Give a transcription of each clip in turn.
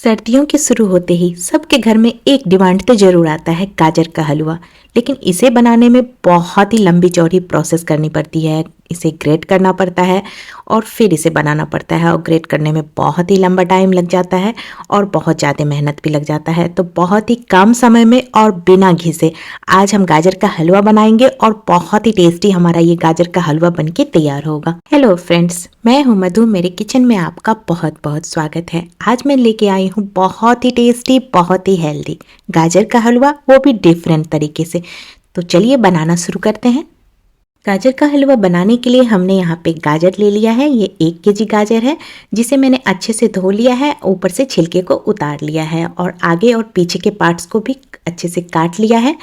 सर्दियों के शुरू होते ही सबके घर में एक डिमांड तो जरूर आता है गाजर का हलवा। लेकिन इसे बनाने में बहुत ही लंबी चौड़ी प्रोसेस करनी पड़ती है। इसे ग्रेट करना पड़ता है और फिर इसे बनाना पड़ता है, और ग्रेट करने में बहुत ही लंबा टाइम लग जाता है और बहुत ज़्यादा मेहनत भी लग जाता है। तो बहुत ही कम समय में और बिना घी से आज हम गाजर का हलवा बनाएंगे और बहुत ही टेस्टी हमारा ये गाजर का हलवा बनके तैयार होगा। हेलो फ्रेंड्स, मैं हूँ मधु। मेरे किचन में आपका बहुत बहुत स्वागत है। आज मैं लेके आई हूँ बहुत ही टेस्टी, बहुत ही हेल्दी गाजर का हलवा, वो भी डिफरेंट तरीके से। तो चलिए बनाना शुरू करते हैं। गाजर का हलवा बनाने के लिए हमने यहाँ पे गाजर ले लिया है। ये 1 केजी गाजर है, जिसे मैंने अच्छे से धो लिया है, ऊपर से छिलके को उतार लिया है और आगे और पीछे के पार्ट्स को भी अच्छे से काट लिया है।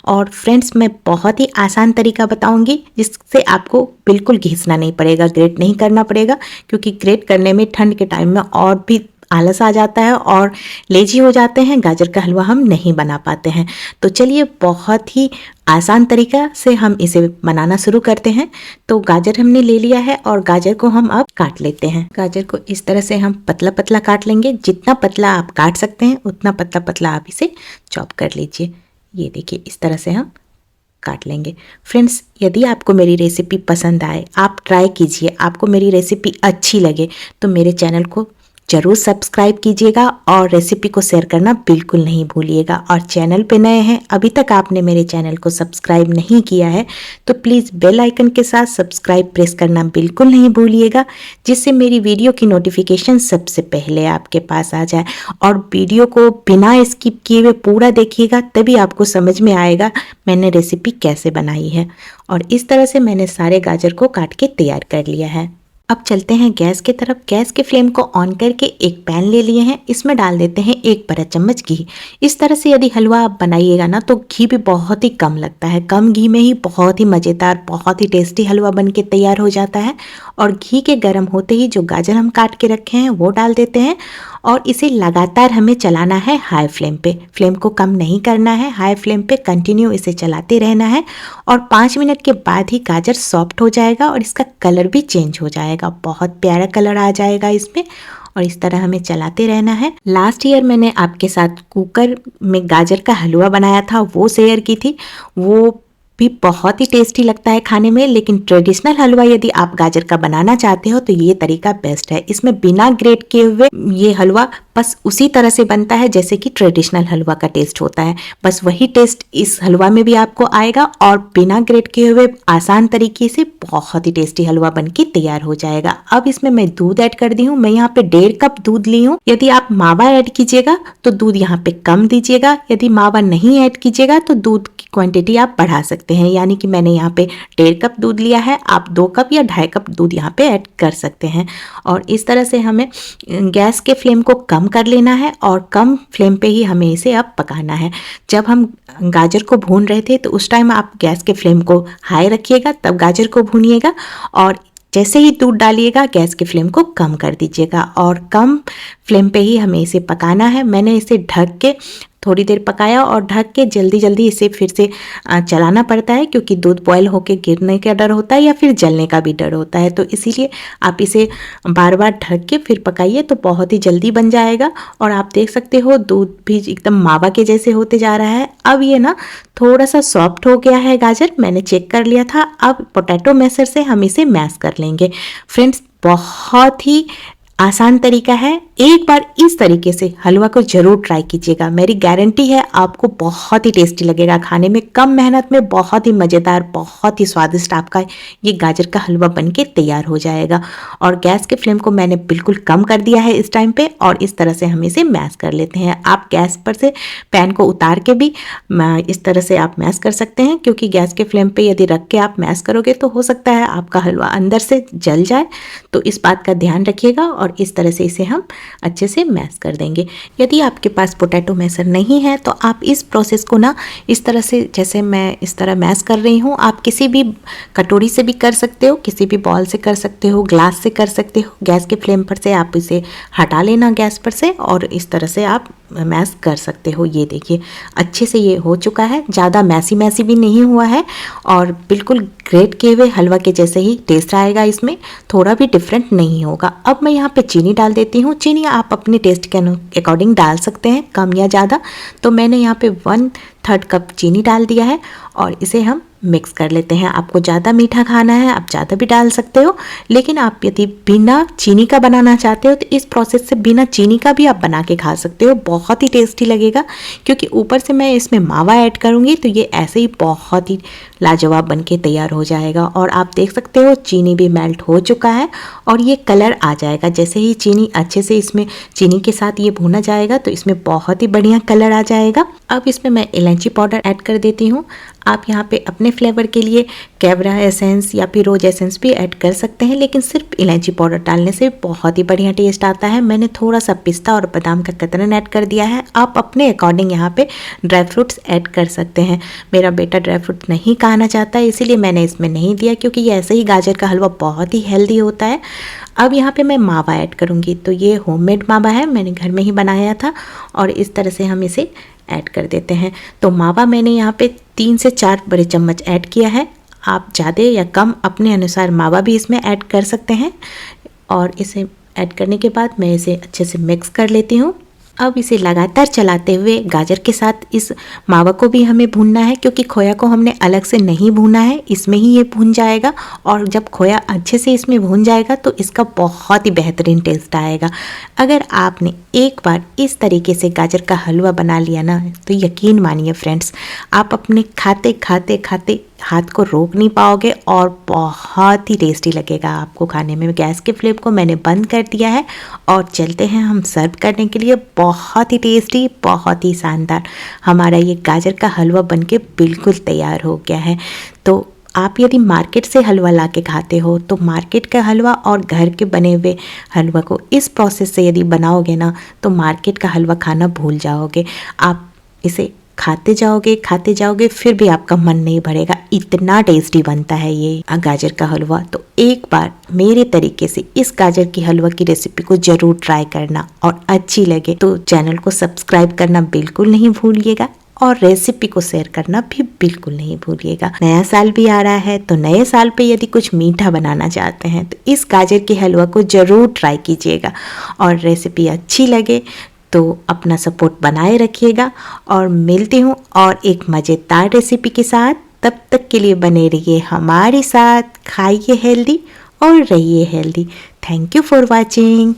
और फ्रेंड्स, मैं बहुत ही आसान तरीका बताऊंगी जिससे आपको बिल्कुल घिसना नहीं पड़ेगा, ग्रेट नहीं करना पड़ेगा, क्योंकि ग्रेट करने में ठंड के टाइम में और भी आलस आ जाता है और लेजी हो जाते हैं, गाजर का हलवा हम नहीं बना पाते हैं। तो चलिए बहुत ही आसान तरीका से हम इसे बनाना शुरू करते हैं। तो गाजर हमने ले लिया है और गाजर को हम अब काट लेते हैं। गाजर को इस तरह से हम पतला पतला काट लेंगे। जितना पतला आप काट सकते हैं उतना पतला पतला आप इसे चॉप कर लीजिए। ये देखिए, इस तरह से हम काट लेंगे। फ्रेंड्स, यदि आपको मेरी रेसिपी पसंद आए, आप ट्राई कीजिए, आपको मेरी रेसिपी अच्छी लगे तो मेरे चैनल को जरूर सब्सक्राइब कीजिएगा और रेसिपी को शेयर करना बिल्कुल नहीं भूलिएगा। और चैनल पे नए हैं, अभी तक आपने मेरे चैनल को सब्सक्राइब नहीं किया है, तो प्लीज़ बेल आइकन के साथ सब्सक्राइब प्रेस करना बिल्कुल नहीं भूलिएगा, जिससे मेरी वीडियो की नोटिफिकेशन सबसे पहले आपके पास आ जाए। और वीडियो को बिना स्किप किए हुए पूरा देखिएगा, तभी आपको समझ में आएगा मैंने रेसिपी कैसे बनाई है। और इस तरह से मैंने सारे गाजर को काट के तैयार कर लिया है। अब चलते हैं गैस की तरफ। गैस के फ्लेम को ऑन करके एक पैन ले लिए हैं, इसमें डाल देते हैं 1 बड़ा चम्मच घी। इस तरह से यदि हलवा आप बनाइएगा ना, तो घी भी बहुत ही कम लगता है। कम घी में ही बहुत ही मज़ेदार, बहुत ही टेस्टी हलवा बन के तैयार हो जाता है। और घी के गर्म होते ही जो गाजर हम काट के रखे हैं वो डाल देते हैं और इसे लगातार हमें चलाना है हाई फ्लेम पे। फ्लेम को कम नहीं करना है, हाई फ्लेम पे कंटिन्यू इसे चलाते रहना है। और 5 मिनट के बाद ही गाजर सॉफ्ट हो जाएगा और इसका कलर भी चेंज हो जाएगा, बहुत प्यारा कलर आ जाएगा इसमें। और इस तरह हमें चलाते रहना है। लास्ट ईयर मैंने आपके साथ कुकर में गाजर का हलवा बनाया था, वो शेयर की थी। वो भी बहुत ही टेस्टी लगता है खाने में। लेकिन ट्रेडिशनल हलवा यदि आप गाजर का बनाना चाहते हो तो ये तरीका बेस्ट है। इसमें बिना ग्रेट किए हुए ये हलवा बस उसी तरह से बनता है जैसे कि ट्रेडिशनल हलवा का टेस्ट होता है। बस वही टेस्ट इस हलवा में भी आपको आएगा और बिना ग्रेट किए हुए आसान तरीके से बहुत ही टेस्टी हलवा बन के तैयार हो जाएगा। अब इसमें मैं दूध ऐड कर दी हूँ। मैं यहाँ पे 1.5 कप दूध ली हूँ। यदि आप मावा ऐड कीजिएगा तो दूध यहाँ पे कम दीजिएगा, यदि मावा नहीं ऐड कीजिएगा तो दूध की क्वांटिटी आप बढ़ा सकते हैं। यानी कि मैंने यहाँ पे 1.5 कप दूध लिया है, आप 2 कप या 2.5 कप दूध यहाँ पे ऐड कर सकते हैं। और इस तरह से हमें गैस के फ्लेम को कम कर लेना है और कम फ्लेम पे ही हमें इसे अब पकाना है। जब हम गाजर को भून रहे थे तो उस टाइम आप गैस के फ्लेम को हाई रखिएगा, तब गाजर को भूनिएगा। और जैसे ही दूध डालिएगा गैस के फ्लेम को कम कर दीजिएगा और कम फ्लेम पे ही हमें इसे पकाना है। मैंने इसे ढक के थोड़ी देर पकाया और ढक के जल्दी जल्दी इसे फिर से चलाना पड़ता है, क्योंकि दूध बॉयल होके गिरने का डर होता है या फिर जलने का भी डर होता है। तो इसीलिए आप इसे बार बार ढक के फिर पकाइए तो बहुत ही जल्दी बन जाएगा। और आप देख सकते हो दूध भी एकदम मावा के जैसे होते जा रहा है। अब ये ना थोड़ा सा सॉफ्ट हो गया है गाजर, मैंने चेक कर लिया था। अब पोटैटो मैशर से हम इसे मैश कर लेंगे। फ्रेंड्स, बहुत ही आसान तरीका है। एक बार इस तरीके से हलवा को जरूर ट्राई कीजिएगा, मेरी गारंटी है आपको बहुत ही टेस्टी लगेगा खाने में। कम मेहनत में बहुत ही मज़ेदार, बहुत ही स्वादिष्ट आपका ये गाजर का हलवा बनके तैयार हो जाएगा। और गैस के फ्लेम को मैंने बिल्कुल कम कर दिया है इस टाइम पे और इस तरह से हम इसे मैश कर लेते हैं। आप गैस पर से पैन को उतार के भी इस तरह से आप मैश कर सकते हैं, क्योंकि गैस के फ्लेम पे यदि रख के आप मैश करोगे तो हो सकता है आपका हलवा अंदर से जल जाए। तो इस बात का ध्यान रखिएगा और इस तरह से इसे हम अच्छे से मैश कर देंगे। यदि आपके पास पोटैटो मैशर नहीं है तो आप इस प्रोसेस को ना इस तरह से, जैसे मैं इस तरह मैश कर रही हूँ, आप किसी भी कटोरी से भी कर सकते हो, किसी भी बॉल से कर सकते हो, ग्लास से कर सकते हो। गैस के फ्लेम पर से आप इसे हटा लेना गैस पर से और इस तरह से आप मैश कर सकते हो। ये देखिए अच्छे से ये हो चुका है, ज़्यादा मैसी मैसी भी नहीं हुआ है और बिल्कुल ग्रेट किए हुए हलवा के जैसे ही टेस्ट आएगा, इसमें थोड़ा भी डिफरेंट नहीं होगा। अब मैं यहाँ पे चीनी डाल देती हूँ। चीनी आप अपने टेस्ट के अकॉर्डिंग डाल सकते हैं, कम या ज़्यादा। तो मैंने यहाँ पे 1/3 कप चीनी डाल दिया है और इसे हम मिक्स कर लेते हैं। आपको ज़्यादा मीठा खाना है आप ज़्यादा भी डाल सकते हो, लेकिन आप यदि बिना चीनी का बनाना चाहते हो तो इस प्रोसेस से बिना चीनी का भी आप बना के खा सकते हो, बहुत ही टेस्टी लगेगा। क्योंकि ऊपर से मैं इसमें मावा ऐड करूँगी तो ये ऐसे ही बहुत ही लाजवाब बन के तैयार हो जाएगा। और आप देख सकते हो चीनी भी मेल्ट हो चुका है और ये कलर आ जाएगा। जैसे ही चीनी अच्छे से इसमें चीनी के साथ ये भुना जाएगा तो इसमें बहुत ही बढ़िया कलर आ जाएगा। अब इसमें मैं इलायची पाउडर ऐड कर देती हूँ। आप यहाँ पे अपने फ्लेवर के लिए कैवरा एसेंस या फिर रोज एसेंस भी ऐड कर सकते हैं, लेकिन सिर्फ इलायची पाउडर डालने से बहुत ही बढ़िया टेस्ट आता है। मैंने थोड़ा सा पिस्ता और बादाम का कतरन ऐड कर दिया है। आप अपने अकॉर्डिंग यहाँ पे ड्राई फ्रूट्स ऐड कर सकते हैं। मेरा बेटा ड्राई फ्रूट नहीं खाना चाहता है, इसीलिए मैंने इसमें नहीं दिया, क्योंकि ये ऐसे ही गाजर का हलवा बहुत ही हेल्दी होता है। अब यहाँ पे मैं मावा ऐड करूँगी। तो ये होममेड मावा है, मैंने घर में ही बनाया था और इस तरह से हम इसे ऐड कर देते हैं। तो मावा मैंने यहाँ पे 3 से 4 बड़े चम्मच ऐड किया है। आप ज़्यादा या कम अपने अनुसार मावा भी इसमें ऐड कर सकते हैं। और इसे ऐड करने के बाद मैं इसे अच्छे से मिक्स कर लेती हूँ। अब इसे लगातार चलाते हुए गाजर के साथ इस मावा को भी हमें भूनना है, क्योंकि खोया को हमने अलग से नहीं भूना है, इसमें ही ये भून जाएगा। और जब खोया अच्छे से इसमें भून जाएगा तो इसका बहुत ही बेहतरीन टेस्ट आएगा। अगर आपने एक बार इस तरीके से गाजर का हलवा बना लिया ना तो यकीन मानिए फ्रेंड्स, आप अपने खाते खाते खाते हाथ को रोक नहीं पाओगे और बहुत ही टेस्टी लगेगा आपको खाने में। गैस के फ्लेम को मैंने बंद कर दिया है और चलते हैं हम सर्व करने के लिए। बहुत ही टेस्टी, बहुत ही शानदार हमारा ये गाजर का हलवा बनके बिल्कुल तैयार हो गया है। तो आप यदि मार्केट से हलवा ला के खाते हो तो मार्केट का हलवा और घर के बने हुए हलवा को इस प्रोसेस से यदि बनाओगे ना तो मार्केट का हलवा खाना भूल जाओगे। आप इसे खाते जाओगे फिर भी आपका मन नहीं भरेगा, इतना टेस्टी बनता है ये गाजर का हलवा। तो एक बार मेरे तरीके से इस गाजर की हलवा की रेसिपी को जरूर ट्राई करना और अच्छी लगे तो चैनल को सब्सक्राइब करना बिल्कुल नहीं भूलिएगा और रेसिपी को शेयर करना भी बिल्कुल नहीं भूलिएगा। नया साल भी आ रहा है तो नए साल पे यदि कुछ मीठा बनाना चाहते हैं तो इस गाजर के हलवा को ज़रूर ट्राई कीजिएगा। और रेसिपी अच्छी लगे तो अपना सपोर्ट बनाए रखिएगा और मिलती हूँ और एक मज़ेदार रेसिपी के साथ। तब तक के लिए बने रहिए हमारे साथ, खाइए हेल्दी और रहिए healthy. Thank you for watching.